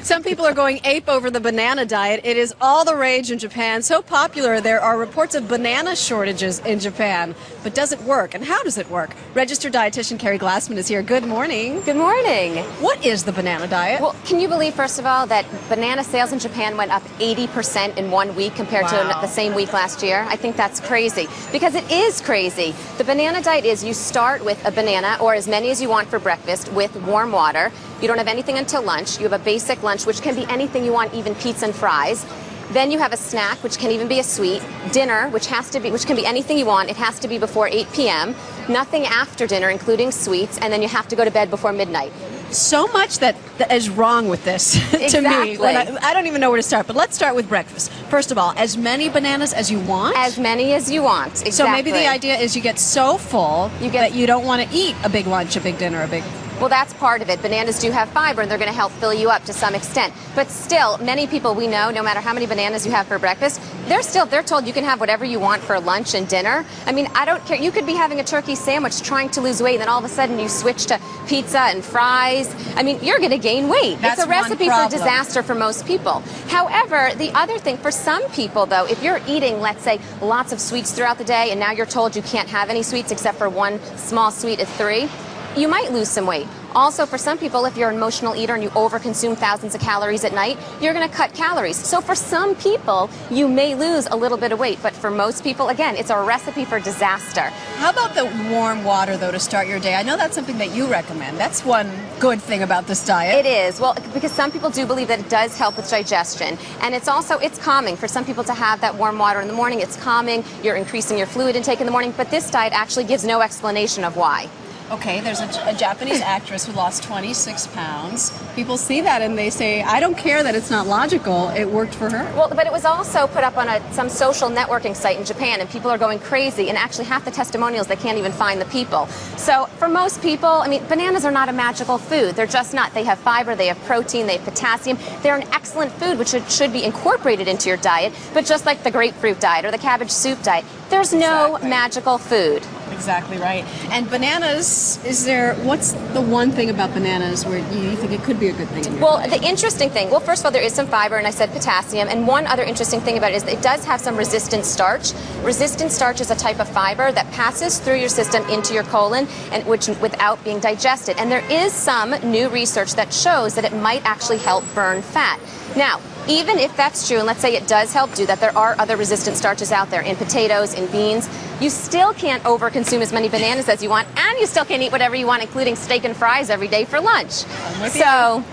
Some people are going ape over the banana diet. It is all the rage in Japan. So popular, there are reports of banana shortages in Japan. But does it work? And how does it work? Registered dietitian Carrie Glassman is here. Good morning. Good morning. What is the banana diet? Well, can you believe, first of all, that banana sales in Japan went up 80% in 1 week compared to the same week last year? I think that's crazy, because it is crazy. The banana diet is you start with a banana, or as many as you want for breakfast, with warm water. You don't have anything until lunch. You have a basic lunch, which can be anything you want, even pizza and fries. Then you have a snack, which can even be a sweet. Dinner, which can be anything you want. It has to be before 8 p.m. Nothing after dinner, including sweets. And then you have to go to bed before midnight. So much that is wrong with this to me. I don't even know where to start, but let's start with breakfast. First of all, as many bananas as you want? As many as you want, exactly. So maybe the idea is you get so full that you don't want to eat a big lunch, a big dinner, a big... Well, that's part of it. Bananas do have fiber, and they're going to help fill you up to some extent. But still, many people we know, no matter how many bananas you have for breakfast, they're told you can have whatever you want for lunch and dinner. I mean, I don't care. You could be having a turkey sandwich trying to lose weight, and then all of a sudden you switch to pizza and fries. I mean, you're going to gain weight. That's it's a recipe for disaster for most people. However, the other thing, for some people, though, if you're eating, let's say, lots of sweets throughout the day, and now you're told you can't have any sweets except for one small sweet at 3, you might lose some weight. Also, for some people, if you're an emotional eater and you overconsume thousands of calories at night, you're going to cut calories. So for some people, you may lose a little bit of weight. But for most people, again, it's a recipe for disaster. How about the warm water, though, to start your day? I know that's something that you recommend. That's one good thing about this diet. It is. Well, because some people do believe that it does help with digestion. And it's calming. For some people to have that warm water in the morning, it's calming. You're increasing your fluid intake in the morning. But this diet actually gives no explanation of why. Okay, there's a Japanese actress who lost 26 pounds. People see that and they say, I don't care that it's not logical. It worked for her. Well, but it was also put up on some social networking site in Japan, and people are going crazy. And actually, half the testimonials, they can't even find the people. So for most people, I mean, bananas are not a magical food. They're just not. They have fiber, they have protein, they have potassium. They're an excellent food, which should be incorporated into your diet. But just like the grapefruit diet or the cabbage soup diet, there's no magical food. Exactly right. And bananas, what's the one thing about bananas where you think it could be a good thing in your diet? The interesting thing, first of all, there is some fiber, and I said potassium, and one other interesting thing about it is that it does have some resistant starch. Resistant starch is a type of fiber that passes through your system into your colon, and without being digested. And there is some new research that shows that it might actually help burn fat. Now, even if that's true, and let's say it does help do that, there are other resistant starches out there in potatoes, in beans. You still can't overconsume as many bananas as you want, and you still can't eat whatever you want, including steak and fries every day for lunch. So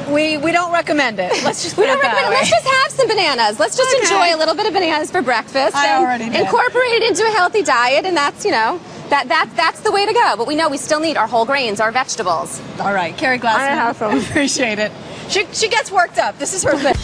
we don't recommend it. Let's just put it that way. Let's just have some bananas. Let's just enjoy a little bit of bananas for breakfast and incorporate it into a healthy diet, and that's, that's the way to go. But we know we still need our whole grains, our vegetables. All right, Carrie Glassman, I appreciate it. She gets worked up. This is her thing.